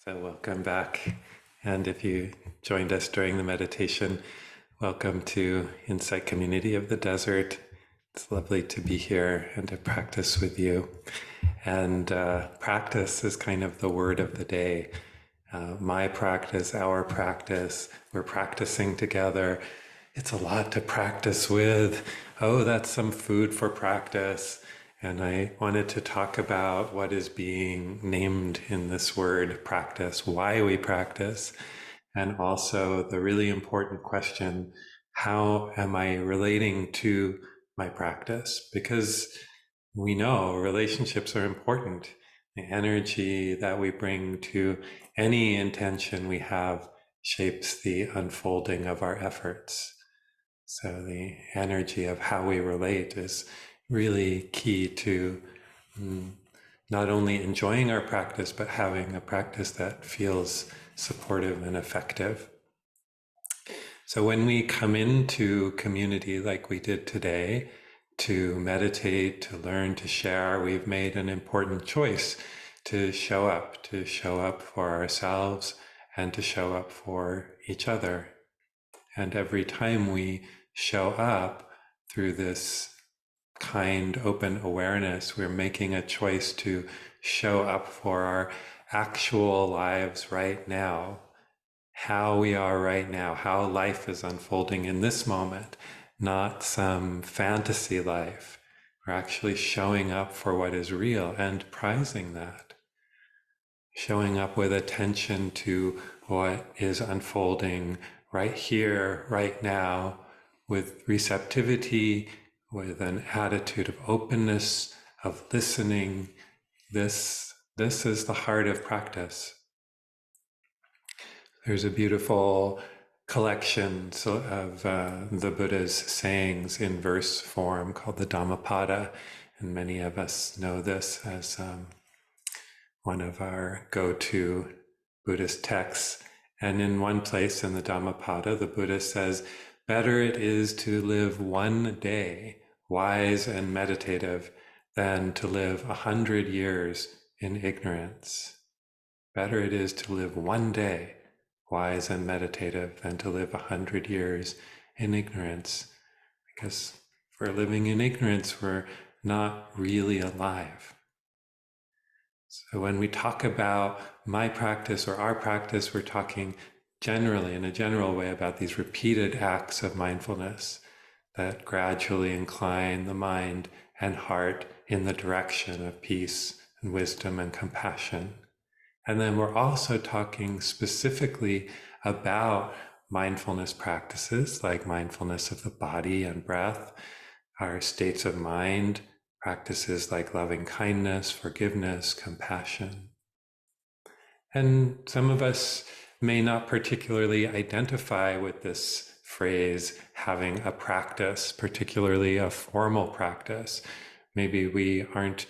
So welcome back. And if you joined us during the meditation, welcome to Insight Community of the Desert. It's lovely to be here and to practice with you. And practice is kind of the word of the day. My practice, our practice, we're practicing together. It's a lot to practice with. Oh, that's some food for practice. And I wanted to talk about what is being named in this word practice, why we practice, and also the really important question, how am I relating to my practice? Because we know relationships are important. The energy that we bring to any intention we have shapes the unfolding of our efforts. So the energy of how we relate is really key to not only enjoying our practice, but having a practice that feels supportive and effective. So when we come into community like we did today, to meditate, to learn, to share, we've made an important choice to show up for ourselves and to show up for each other. And every time we show up through this kind, open awareness, we're making a choice to show up for our actual lives right now, how we are right now, how life is unfolding in this moment, not some fantasy life. We're actually showing up for what is real and prizing that. Showing up with attention to what is unfolding right here, right now, with receptivity, with an attitude of openness, of listening. This is the heart of practice. There's a beautiful collection of the Buddha's sayings in verse form called the Dhammapada, and many of us know this as one of our go-to Buddhist texts. And in one place in the Dhammapada, the Buddha says, better it is to live one day wise and meditative than to live 100 years in ignorance. Better it is to live one day wise and meditative than to live 100 years in ignorance. Because if we're living in ignorance, we're not really alive. So when we talk about my practice or our practice, we're talking generally, in a general way, about these repeated acts of mindfulness that gradually incline the mind and heart in the direction of peace and wisdom and compassion. And then we're also talking specifically about mindfulness practices like mindfulness of the body and breath, our states of mind, practices like loving kindness, forgiveness, compassion. And some of us may not particularly identify with this phrase, having a practice, particularly a formal practice. Maybe we aren't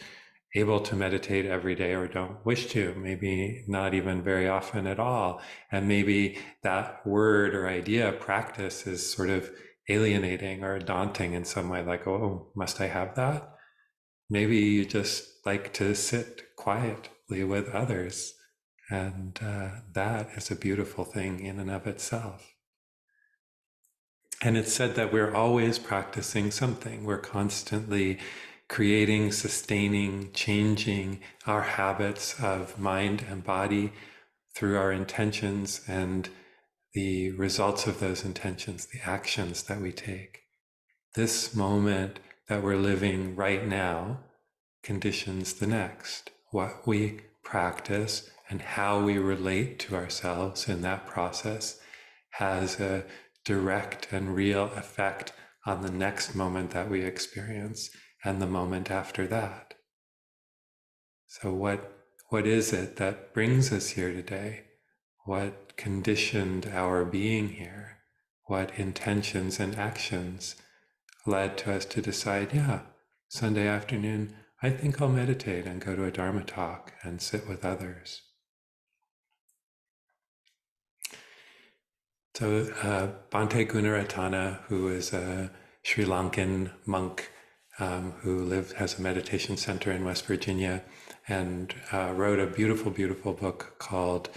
able to meditate every day or don't wish to, maybe not even very often at all. And maybe that word or idea, practice, is sort of alienating or daunting in some way, like, oh, must I have that? Maybe you just like to sit quietly with others. And that is a beautiful thing in and of itself. And it's said that we're always practicing something. We're constantly creating, sustaining, changing our habits of mind and body through our intentions and the results of those intentions, the actions that we take. This moment that we're living right now conditions the next. What we practice and how we relate to ourselves in that process has a direct and real effect on the next moment that we experience and the moment after that. So what is it that brings us here today? What conditioned our being here? What intentions and actions led to us to decide, yeah, Sunday afternoon, I think I'll meditate and go to a Dharma talk and sit with others. So Bhante Gunaratana, who is a Sri Lankan monk, who has a meditation center in West Virginia, and wrote a beautiful, beautiful book called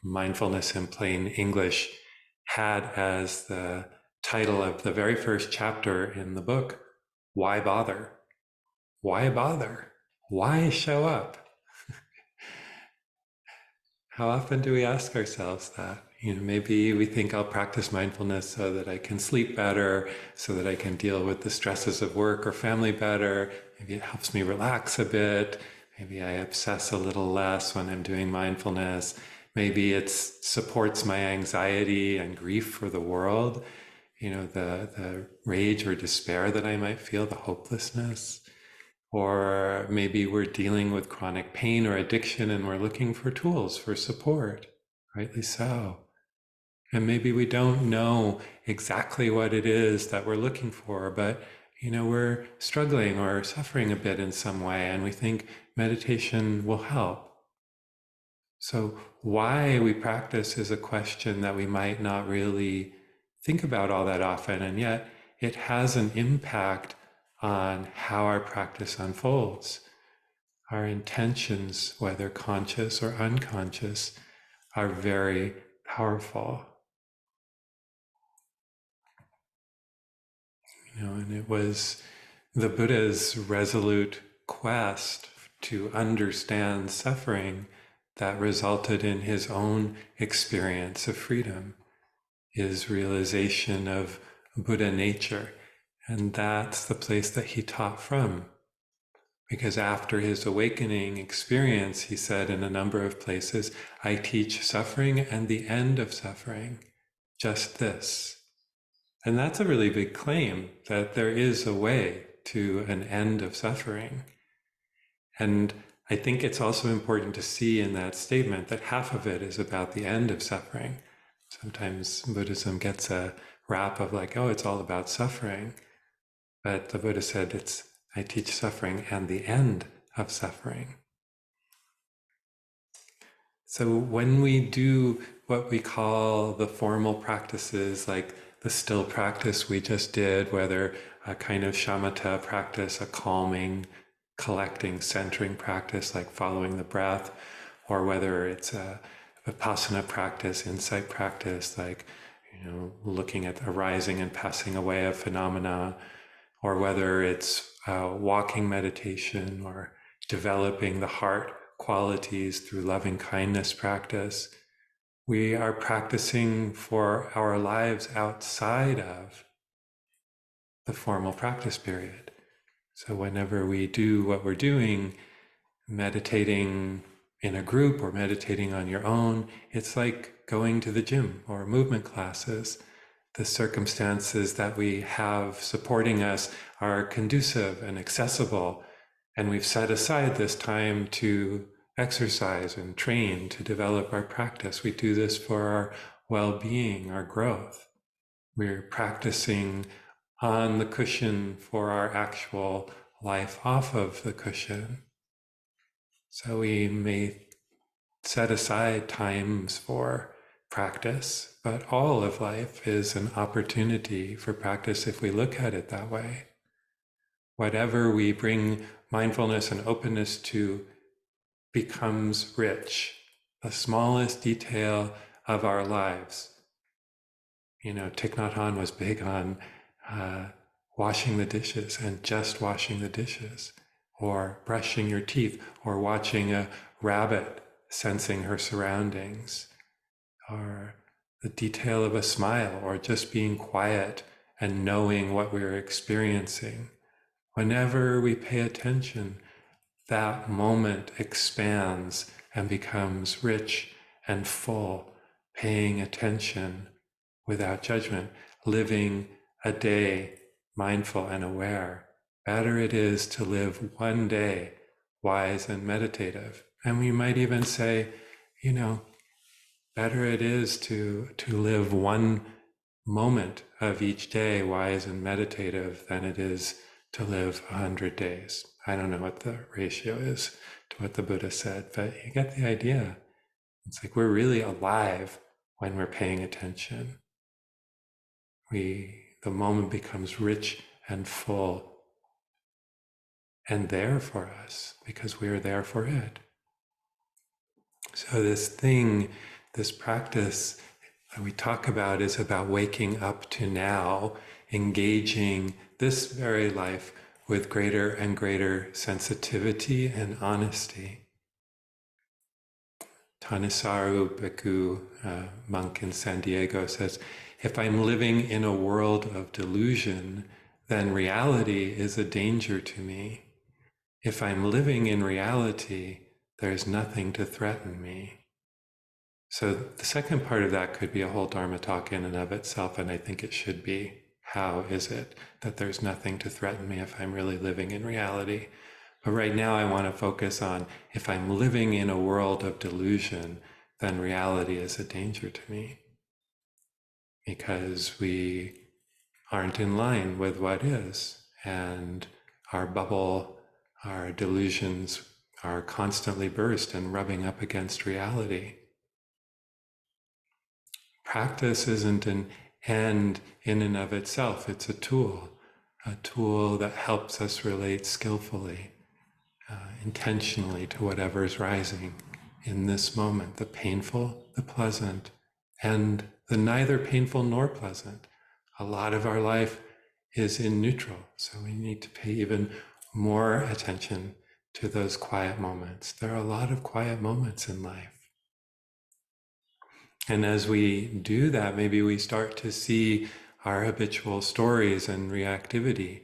Mindfulness in Plain English, had as the title of the very first chapter in the book, Why Bother? Why bother? Why show up? How often do we ask ourselves that? Maybe we think I'll practice mindfulness so that I can sleep better, so that I can deal with the stresses of work or family better. Maybe it helps me relax a bit. Maybe I obsess a little less when I'm doing mindfulness. Maybe it supports my anxiety and grief for the world, the rage or despair that I might feel, the hopelessness. Or maybe we're dealing with chronic pain or addiction and we're looking for tools for support, rightly so. And maybe we don't know exactly what it is that we're looking for, but we're struggling or suffering a bit in some way, and we think meditation will help. So why we practice is a question that we might not really think about all that often, and yet it has an impact on how our practice unfolds. Our intentions, whether conscious or unconscious, are very powerful. And it was the Buddha's resolute quest to understand suffering that resulted in his own experience of freedom, his realization of Buddha nature. And that's the place that he taught from. Because after his awakening experience, he said in a number of places, I teach suffering and the end of suffering, just this. And that's a really big claim, that there is a way to an end of suffering. And I think it's also important to see in that statement that half of it is about the end of suffering. Sometimes Buddhism gets a rap of like, oh, it's all about suffering. But the Buddha said, I teach suffering and the end of suffering. So when we do what we call the formal practices, like the still practice we just did, whether a kind of shamatha practice, a calming, collecting, centering practice, like following the breath, or whether it's a vipassana practice, insight practice, like looking at the arising and passing away of phenomena, or whether it's walking meditation or developing the heart qualities through loving kindness practice, we are practicing for our lives outside of the formal practice period. So whenever we do what we're doing, meditating in a group or meditating on your own, it's like going to the gym or movement classes. The circumstances that we have supporting us are conducive and accessible, and we've set aside this time to exercise and train to develop our practice. We do this for our well-being, our growth. We're practicing on the cushion for our actual life off of the cushion. So we may set aside times for practice, but all of life is an opportunity for practice if we look at it that way. Whatever we bring mindfulness and openness to becomes rich. The smallest detail of our lives. Thich Nhat Hanh was big on washing the dishes and just washing the dishes, or brushing your teeth, or watching a rabbit sensing her surroundings, or the detail of a smile, or just being quiet and knowing what we're experiencing. Whenever we pay attention, that moment expands and becomes rich and full, paying attention without judgment, living a day mindful and aware. Better it is to live one day wise and meditative. And we might even say, better it is to live one moment of each day wise and meditative than it is to live 100 days. I don't know what the ratio is to what the Buddha said, but you get the idea. It's like we're really alive when we're paying attention. The moment becomes rich and full and there for us because we are there for it. So this thing, this practice that we talk about is about waking up to now, engaging this very life with greater and greater sensitivity and honesty. Tanisaru Bhikkhu, monk in San Diego, says, if I'm living in a world of delusion, then reality is a danger to me. If I'm living in reality, there's nothing to threaten me. So the second part of that could be a whole Dharma talk in and of itself, and I think it should be. How is it that there's nothing to threaten me if I'm really living in reality? But right now I want to focus on if I'm living in a world of delusion, then reality is a danger to me. Because we aren't in line with what is, and our bubble, our delusions are constantly burst and rubbing up against reality. Practice isn't an end in and of itself, it's a tool that helps us relate skillfully, intentionally to whatever's rising in this moment, the painful, the pleasant, and the neither painful nor pleasant. A lot of our life is in neutral, so we need to pay even more attention to those quiet moments. There are a lot of quiet moments in life. And as we do that, maybe we start to see our habitual stories and reactivity,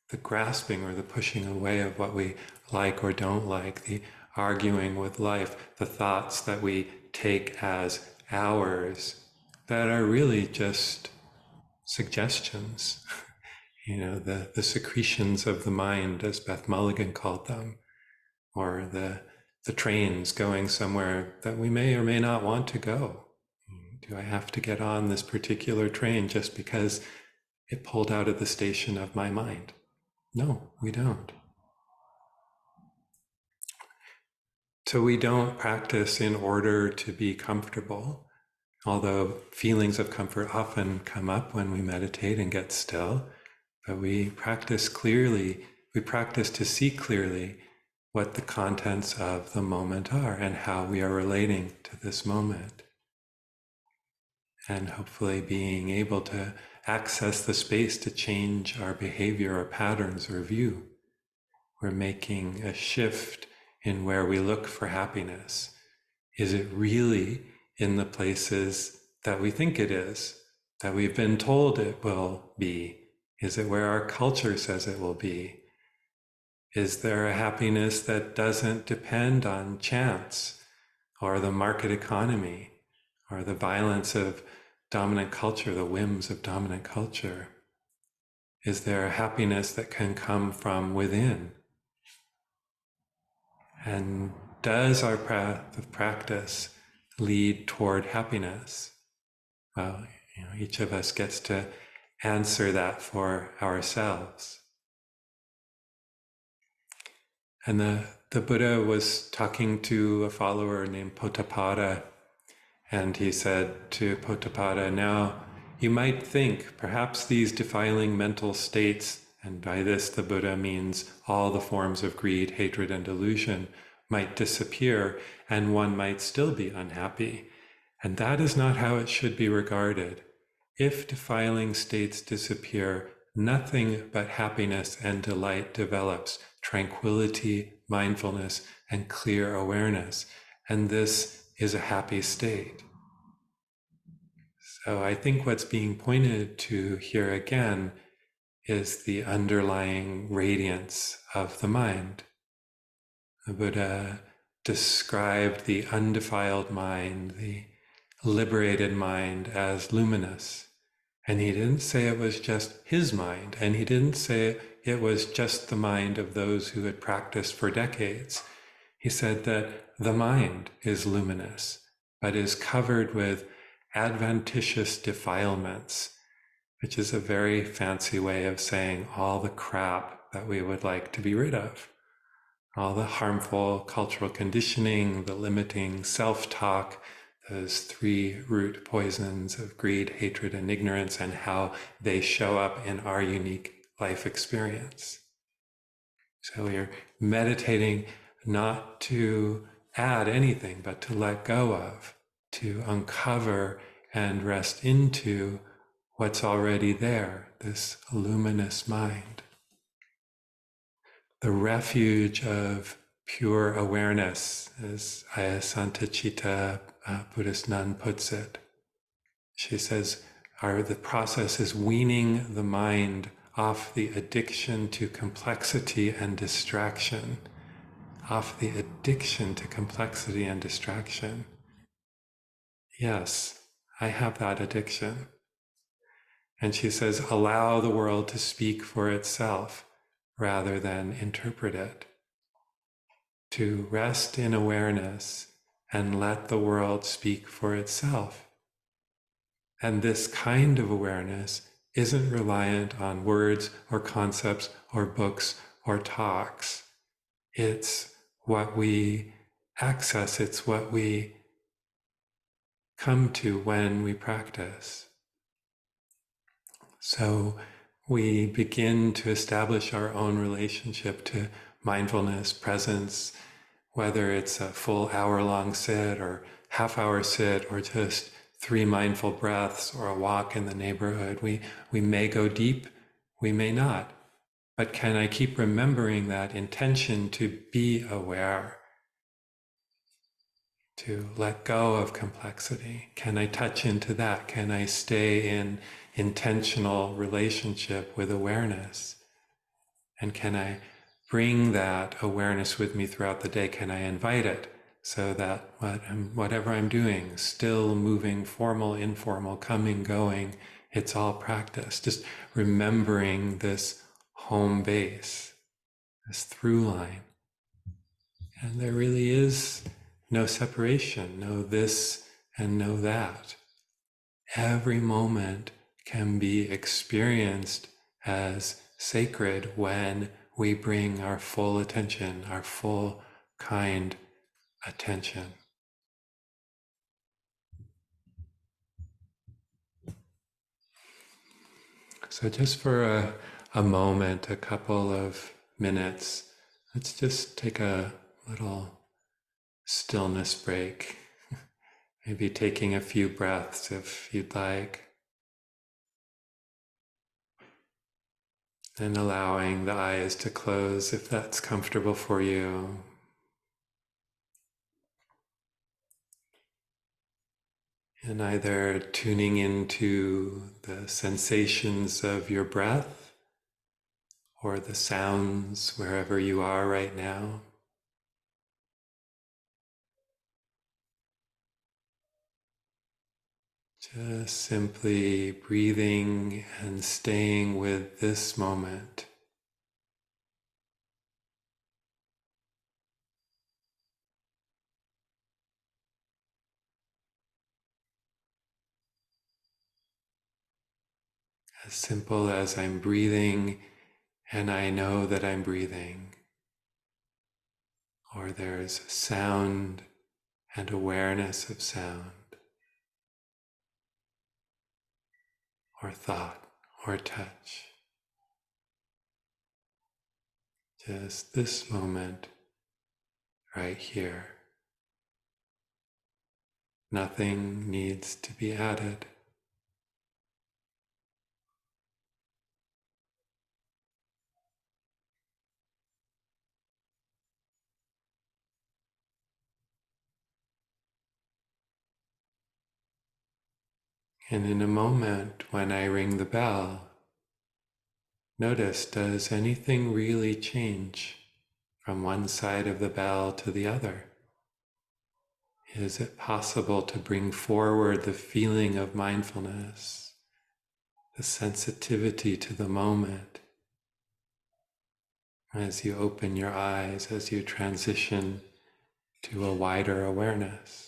the grasping or the pushing away of what we like or don't like, the arguing with life, the thoughts that we take as ours that are really just suggestions, the secretions of the mind, as Beth Mulligan called them, or the trains going somewhere that we may or may not want to go. Do I have to get on this particular train just because it pulled out of the station of my mind? No, we don't. So we don't practice in order to be comfortable, although feelings of comfort often come up when we meditate and get still, but we practice clearly, we practice to see clearly what the contents of the moment are and how we are relating to this moment. And hopefully being able to access the space to change our behavior or patterns or view. We're making a shift in where we look for happiness. Is it really in the places that we think it is, that we've been told it will be? Is it where our culture says it will be? Is there a happiness that doesn't depend on chance or the market economy or the violence of dominant culture, the whims of dominant culture? Is there a happiness that can come from within? And does our path of practice lead toward happiness? Well, each of us gets to answer that for ourselves. And the Buddha was talking to a follower named Potapada, and he said to Potapada, now you might think perhaps these defiling mental states, and by this the Buddha means all the forms of greed, hatred, and delusion, might disappear and one might still be unhappy. And that is not how it should be regarded. If defiling states disappear, nothing but happiness and delight develops, tranquility, mindfulness, and clear awareness. And this is a happy state. So I think what's being pointed to here again is the underlying radiance of the mind. The Buddha described the undefiled mind, the liberated mind, as luminous. And he didn't say it was just his mind, and he didn't say it was just the mind of those who had practiced for decades. He said that the mind is luminous, but is covered with adventitious defilements, which is a very fancy way of saying all the crap that we would like to be rid of. All the harmful cultural conditioning, the limiting self-talk, those three root poisons of greed, hatred, and ignorance, and how they show up in our unique life experience. So you're meditating not to add anything, but to let go of, to uncover and rest into what's already there, this luminous mind. The refuge of pure awareness, as Ayasantachita, Buddhist nun, puts it. She says, the process is weaning the mind off the addiction to complexity and distraction. Off the addiction to complexity and distraction. Yes, I have that addiction. And she says, allow the world to speak for itself rather than interpret it. To rest in awareness and let the world speak for itself. And this kind of awareness isn't reliant on words or concepts or books or talks. It's what we access, it's what we come to when we practice. So we begin to establish our own relationship to mindfulness, presence, whether it's a full hour-long sit or half-hour sit or just 3 mindful breaths or a walk in the neighborhood. We may go deep, we may not. But can I keep remembering that intention to be aware, to let go of complexity? Can I touch into that? Can I stay in intentional relationship with awareness? And can I bring that awareness with me throughout the day? Can I invite it so that whatever I'm doing, still moving, formal, informal, coming, going, it's all practice. Just remembering this home base, this through line. And there really is no separation, no this and no that. Every moment can be experienced as sacred when we bring our full attention, our full, kind attention. So just for a moment, a couple of minutes, let's just take a little stillness break. Maybe taking a few breaths if you'd like. And allowing the eyes to close if that's comfortable for you. And either tuning into the sensations of your breath or the sounds wherever you are right now. Just simply breathing and staying with this moment. As simple as I'm breathing and I know that I'm breathing. Or there's sound and awareness of sound. Or thought or touch. Just this moment right here. Nothing needs to be added. And in a moment when I ring the bell, notice, does anything really change from one side of the bell to the other? Is it possible to bring forward the feeling of mindfulness, the sensitivity to the moment, as you open your eyes, as you transition to a wider awareness?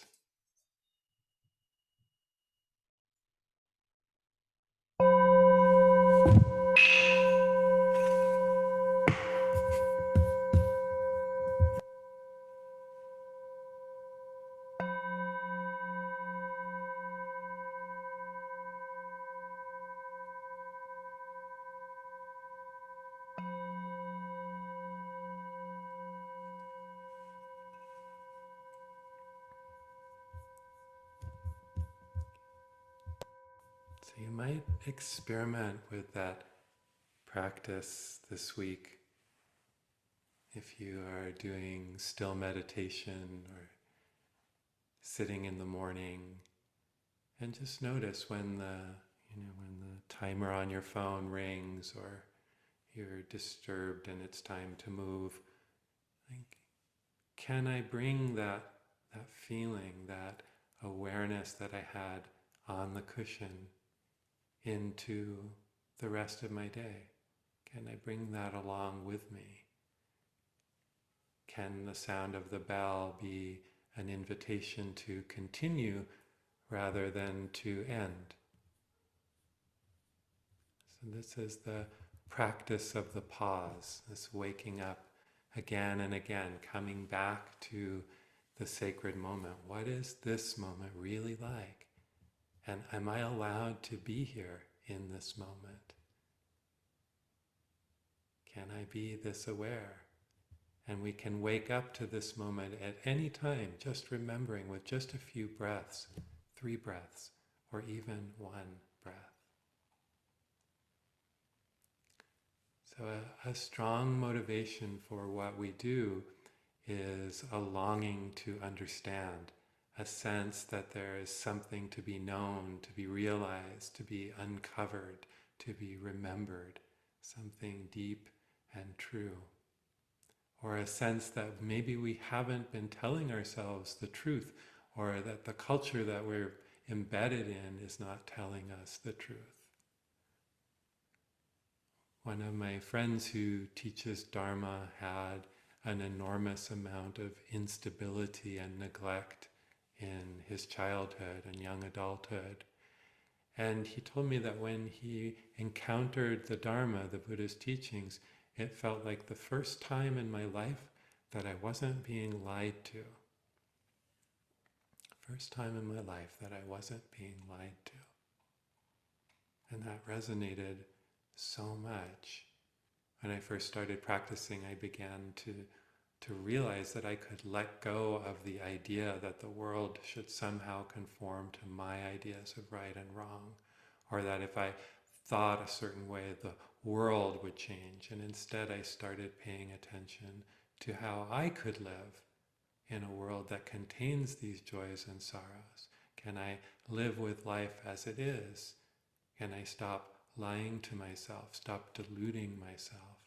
So you might experiment with that practice this week if you are doing still meditation or sitting in the morning, and just notice when the timer on your phone rings or you're disturbed and it's time to move. Like, can I bring that feeling, that awareness that I had on the cushion into the rest of my day? Can I bring that along with me? Can the sound of the bell be an invitation to continue rather than to end? So this is the practice of the pause, this waking up again and again, coming back to the sacred moment. What is this moment really like? And am I allowed to be here in this moment? Can I be this aware? And we can wake up to this moment at any time, just remembering with just a few breaths, 3 breaths, or even 1 breath. So a strong motivation for what we do is a longing to understand, a sense that there is something to be known, to be realized, to be uncovered, to be remembered, something deep and true. Or a sense that maybe we haven't been telling ourselves the truth, or that the culture that we're embedded in is not telling us the truth. One of my friends who teaches Dharma had an enormous amount of instability and neglect in his childhood and young adulthood. And he told me that when he encountered the Dharma, the Buddha's teachings, it felt like the first time in my life that I wasn't being lied to. First time in my life that I wasn't being lied to. And that resonated so much. When I first started practicing, I began to realize that I could let go of the idea that the world should somehow conform to my ideas of right and wrong, or that if I thought a certain way, the world would change. And instead I started paying attention to how I could live in a world that contains these joys and sorrows. Can I live with life as it is? Can I stop lying to myself, stop deluding myself,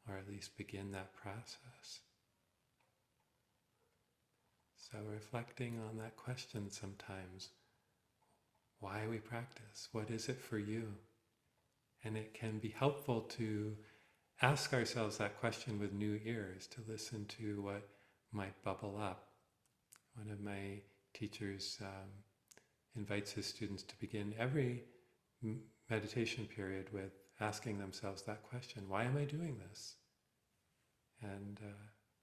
or at least begin that process? So reflecting on that question sometimes, why we practice, what is it for you? And it can be helpful to ask ourselves that question with new ears, to listen to what might bubble up. One of my teachers invites his students to begin every meditation period with asking themselves that question, why am I doing this? And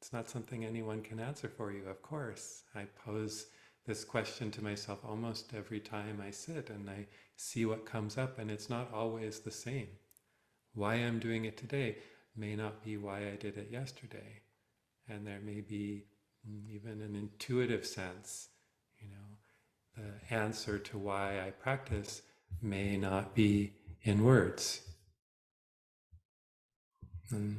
it's not something anyone can answer for you, of course. I pose this question to myself almost every time I sit, and I see what comes up, and it's not always the same. Why I'm doing it today may not be why I did it yesterday. And there may be even an intuitive sense, the answer to why I practice may not be in words. And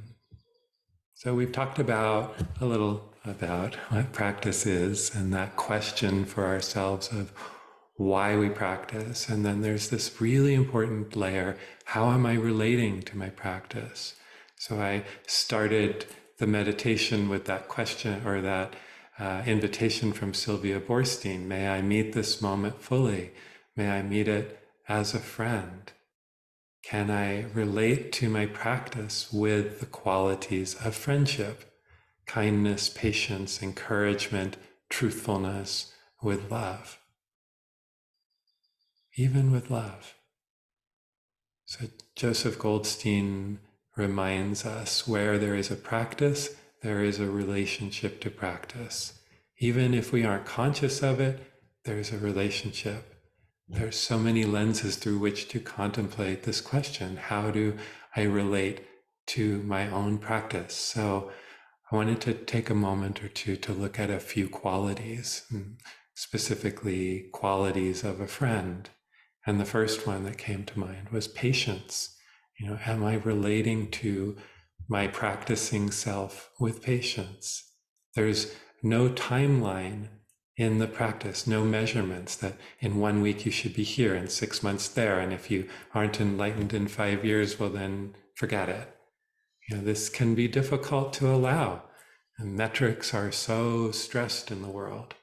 so we've talked a little about what practice is and that question for ourselves of why we practice. And then there's this really important layer, how am I relating to my practice? So I started the meditation with that question, or that invitation from Sylvia Boorstein, may I meet this moment fully? May I meet it as a friend? Can I relate to my practice with the qualities of friendship, kindness, patience, encouragement, truthfulness, with love? Even with love. So Joseph Goldstein reminds us, where there is a practice, there is a relationship to practice. Even if we aren't conscious of it, there's a relationship. There's so many lenses through which to contemplate this question. How do I relate to my own practice? So I wanted to take a moment or two to look at a few qualities, specifically qualities of a friend. And the first one that came to mind was patience. Am I relating to my practicing self with patience? There's no timeline in the practice, no measurements that in 1 week you should be here and 6 months there. And if you aren't enlightened in 5 years, well, then forget it. This can be difficult to allow. And metrics are so stressed in the world.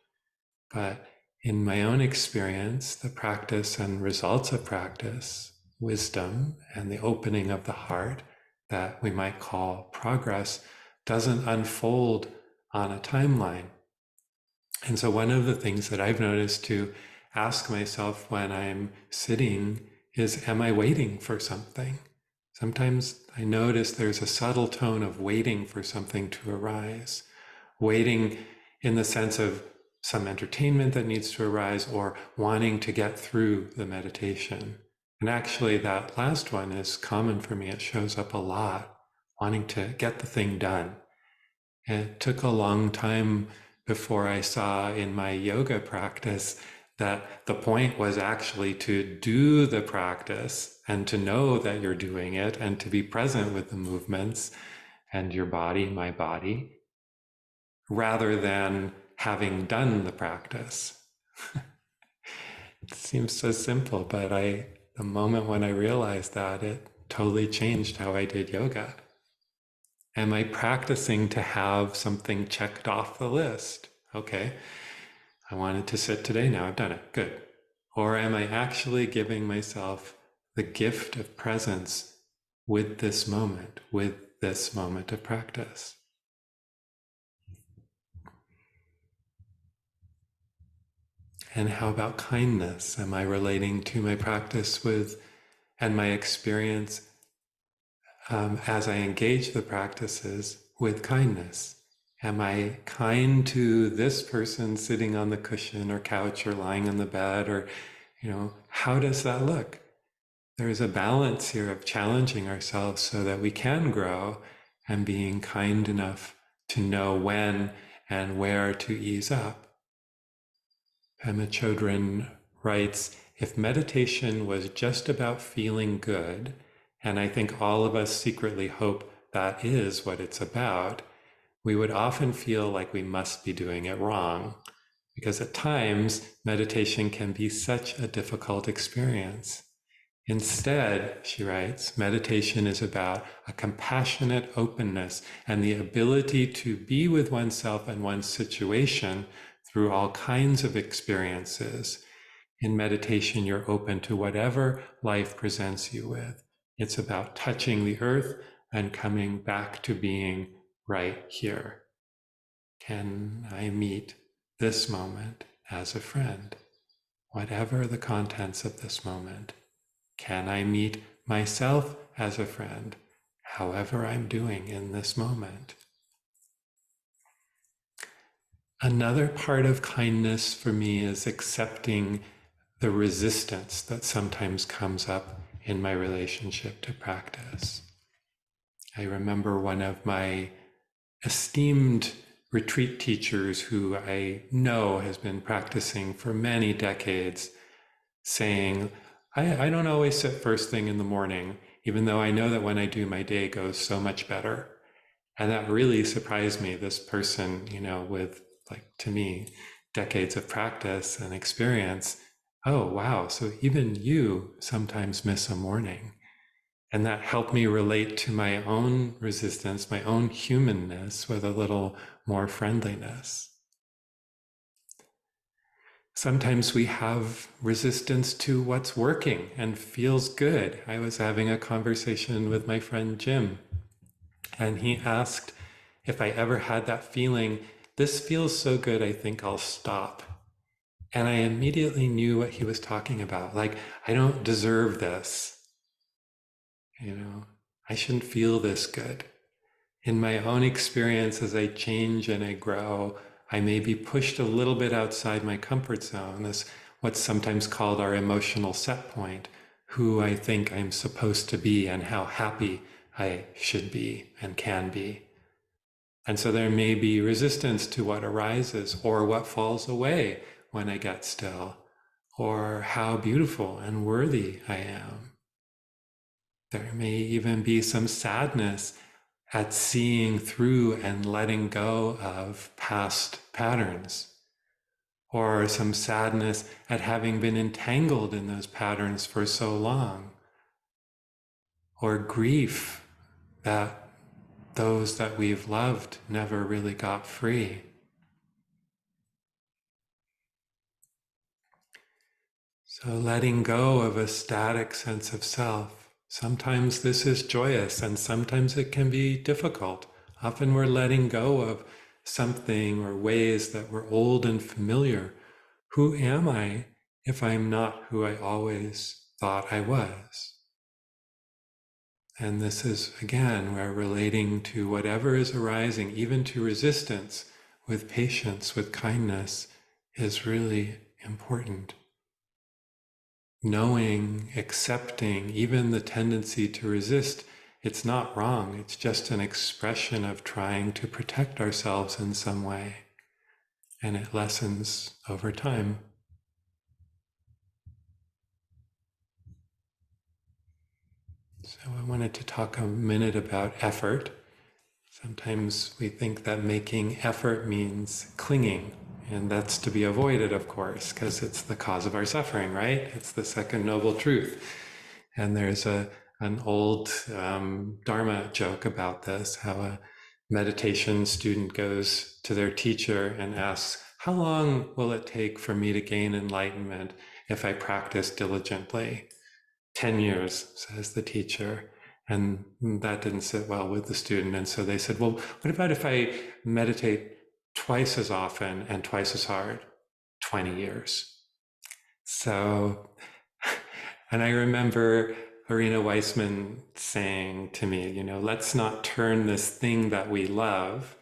But in my own experience, the practice and results of practice, wisdom, and the opening of the heart that we might call progress doesn't unfold on a timeline. And so one of the things that I've noticed to ask myself when I'm sitting is, am I waiting for something? Sometimes I notice there's a subtle tone of waiting for something to arise, waiting in the sense of some entertainment that needs to arise or wanting to get through the meditation. And actually that last one is common for me. It shows up a lot, wanting to get the thing done. And it took a long time before I saw in my yoga practice that the point was actually to do the practice and to know that you're doing it and to be present with the movements and your body, my body, rather than having done the practice. It seems so simple, but the moment when I realized that, it totally changed how I did yoga. Am I practicing to have something checked off the list? Okay, I wanted to sit today, now I've done it, good. Or am I actually giving myself the gift of presence with this moment of practice? And how about kindness? Am I relating to my practice with, and my experience as I engage the practices with kindness? Am I kind to this person sitting on the cushion or couch or lying on the bed, or, how does that look? There's a balance here of challenging ourselves so that we can grow and being kind enough to know when and where to ease up. Pema Chodron writes, if meditation was just about feeling good, and I think all of us secretly hope that is what it's about, we would often feel like we must be doing it wrong, because at times meditation can be such a difficult experience. Instead, she writes, meditation is about a compassionate openness and the ability to be with oneself and one's situation through all kinds of experiences. In meditation, you're open to whatever life presents you with. It's about touching the earth and coming back to being right here. Can I meet this moment as a friend? Whatever the contents of this moment. Can I meet myself as a friend, however I'm doing in this moment? Another part of kindness for me is accepting the resistance that sometimes comes up in my relationship to practice. I remember one of my esteemed retreat teachers who I know has been practicing for many decades saying, I don't always sit first thing in the morning, even though I know that when I do, my day goes so much better. And that really surprised me, this person, with, to me, decades of practice and experience. Oh, wow, so even you sometimes miss a morning. And that helped me relate to my own resistance, my own humanness with a little more friendliness. Sometimes we have resistance to what's working and feels good. I was having a conversation with my friend Jim, and he asked if I ever had that feeling, this feels so good, I think I'll stop. And I immediately knew what he was talking about. I don't deserve this. I shouldn't feel this good. In my own experience, as I change and I grow, I may be pushed a little bit outside my comfort zone, as what's sometimes called our emotional set point, who I think I'm supposed to be and how happy I should be and can be. And so there may be resistance to what arises or what falls away when I get still, or how beautiful and worthy I am. There may even be some sadness at seeing through and letting go of past patterns, or some sadness at having been entangled in those patterns for so long, or grief that those that we've loved never really got free. So letting go of a static sense of self. Sometimes this is joyous and sometimes it can be difficult. Often we're letting go of something or ways that were old and familiar. Who am I if I'm not who I always thought I was? And this is, again, where relating to whatever is arising, even to resistance, with patience, with kindness, is really important. Knowing, accepting, even the tendency to resist, it's not wrong. It's just an expression of trying to protect ourselves in some way. And it lessens over time. So I wanted to talk a minute about effort. Sometimes we think that making effort means clinging, and that's to be avoided, of course, because it's the cause of our suffering, right? It's the second noble truth. And there's an old Dharma joke about this, how a meditation student goes to their teacher and asks, how long will it take for me to gain enlightenment if I practice diligently? 10 years, says the teacher. And that didn't sit well with the student. And so they said, well, what about if I meditate twice as often and twice as hard? 20 years. So, and I remember Arina Weissman saying to me, let's not turn this thing that we love,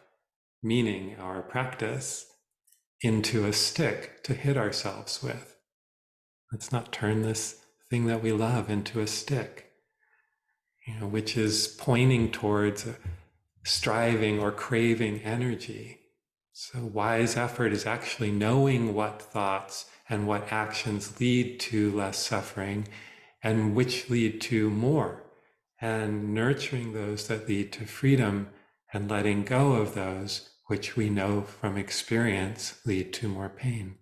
meaning our practice, into a stick to hit ourselves with. Let's not turn this thing that we love into a stick, which is pointing towards striving or craving energy. So wise effort is actually knowing what thoughts and what actions lead to less suffering and which lead to more, and nurturing those that lead to freedom and letting go of those which we know from experience lead to more pain.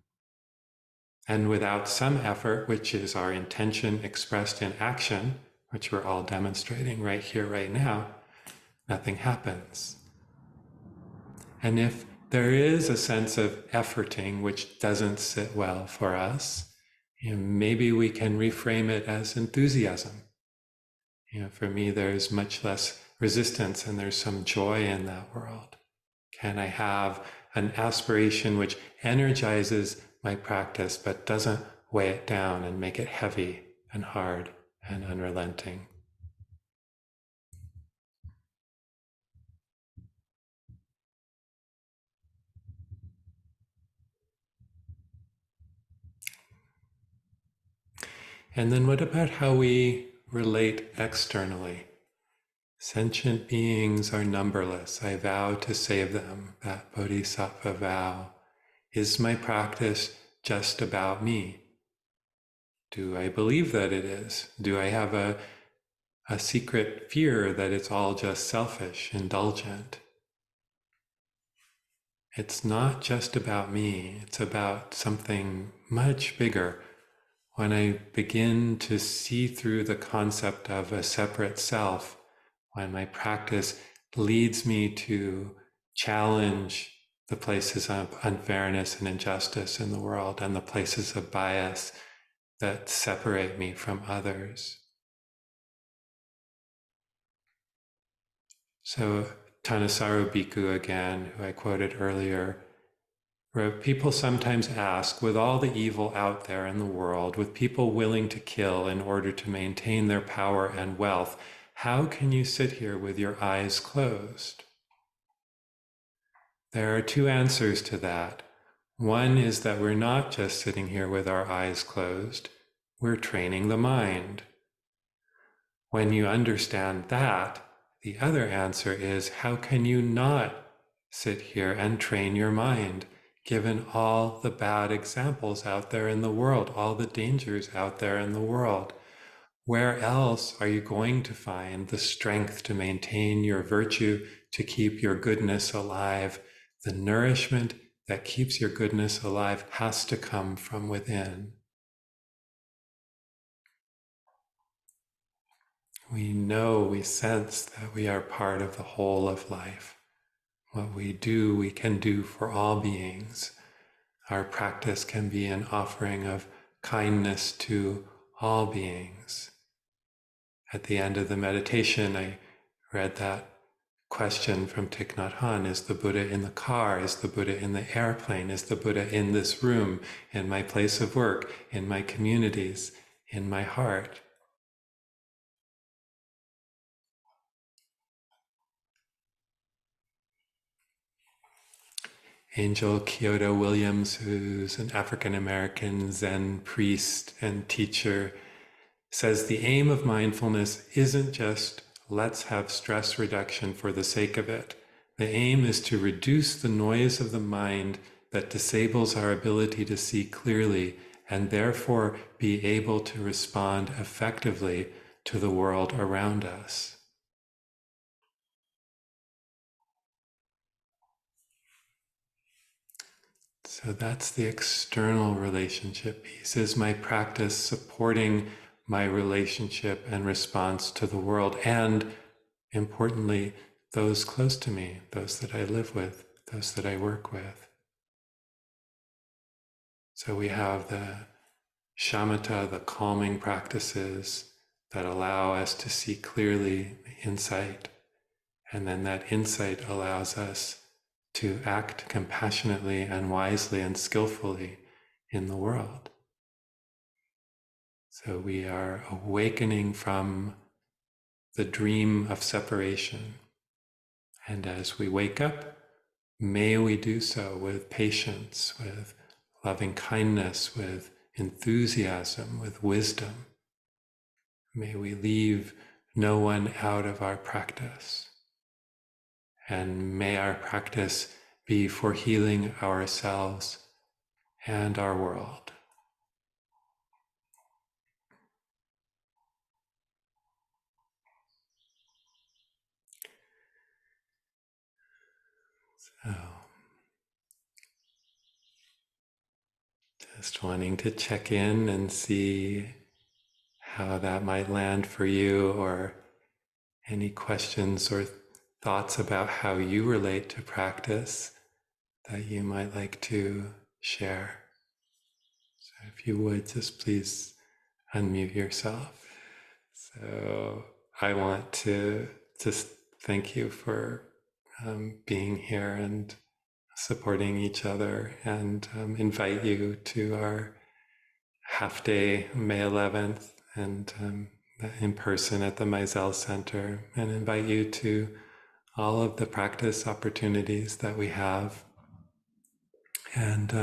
And without some effort, which is our intention expressed in action, which we're all demonstrating right here, right now, nothing happens. And if there is a sense of efforting which doesn't sit well for us, maybe we can reframe it as enthusiasm. For me, there's much less resistance and there's some joy in that world. Can I have an aspiration which energizes my practice but doesn't weigh it down and make it heavy and hard and unrelenting? And then what about how we relate externally? Sentient beings are numberless. I vow to save them, that bodhisattva vow. Is my practice just about me? Do I believe that it is? Do I have a secret fear that it's all just selfish, indulgent? It's not just about me. It's about something much bigger. When I begin to see through the concept of a separate self, when my practice leads me to challenge the places of unfairness and injustice in the world and the places of bias that separate me from others. So Tanasaru Bhikkhu again, who I quoted earlier, wrote, people sometimes ask, with all the evil out there in the world, with people willing to kill in order to maintain their power and wealth, how can you sit here with your eyes closed? There are two answers to that. One is that we're not just sitting here with our eyes closed, we're training the mind. When you understand that, the other answer is, how can you not sit here and train your mind? given all the bad examples out there in the world, all the dangers out there in the world? Where else are you going to find the strength to maintain your virtue, to keep your goodness alive? The nourishment that keeps your goodness alive has to come from within. We know, we sense that we are part of the whole of life. What we do, we can do for all beings. Our practice can be an offering of kindness to all beings. At the end of the meditation, I read that question from Thich Nhat Hanh: is the Buddha in the car? Is the Buddha in the airplane? Is the Buddha in this room, in my place of work, in my communities, in my heart? Angel Kyoto Williams, who's an African-American Zen priest and teacher, says the aim of mindfulness isn't just let's have stress reduction for the sake of it. The aim is to reduce the noise of the mind that disables our ability to see clearly and therefore be able to respond effectively to the world around us. So that's the external relationship piece. Is my practice supporting my relationship and response to the world, and importantly, those close to me, those that I live with, those that I work with? So we have the shamatha, the calming practices that allow us to see clearly, the insight, and then that insight allows us to act compassionately and wisely and skillfully in the world. So we are awakening from the dream of separation. And as we wake up, may we do so with patience, with loving kindness, with enthusiasm, with wisdom. May we leave no one out of our practice. And may our practice be for healing ourselves and our world. So, just wanting to check in and see how that might land for you, or any questions or thoughts about how you relate to practice that you might like to share. So if you would, just please unmute yourself. So I want to just thank you for being here and supporting each other, and invite you to our half day, May 11th, and in person at the Meisel Center, and invite you to all of the practice opportunities that we have, and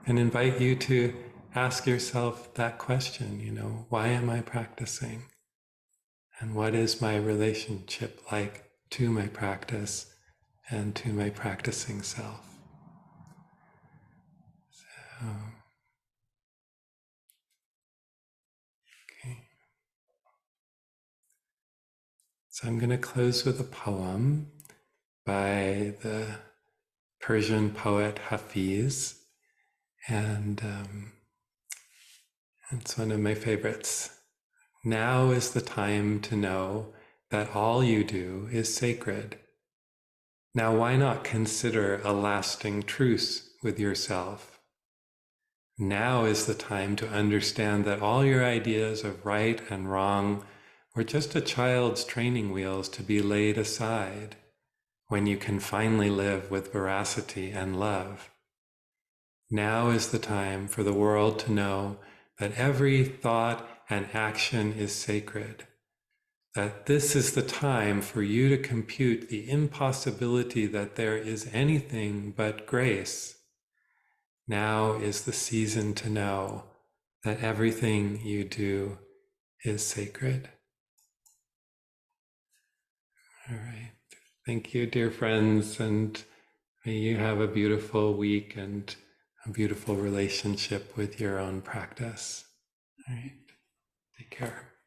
invite you to ask yourself that question, why am I practicing? And what is my relationship like to my practice and to my practicing self? So, okay. So I'm going to close with a poem by the Persian poet Hafiz, and it's one of my favorites. Now is the time to know that all you do is sacred. Now why not consider a lasting truce with yourself? Now is the time to understand that all your ideas of right and wrong were just a child's training wheels to be laid aside when you can finally live with veracity and love. Now is the time for the world to know that every thought and action is sacred, that this is the time for you to compute the impossibility that there is anything but grace. Now is the season to know that everything you do is sacred. All right. Thank you, dear friends, and May you have a beautiful week and a beautiful relationship with your own practice. All right. Take care.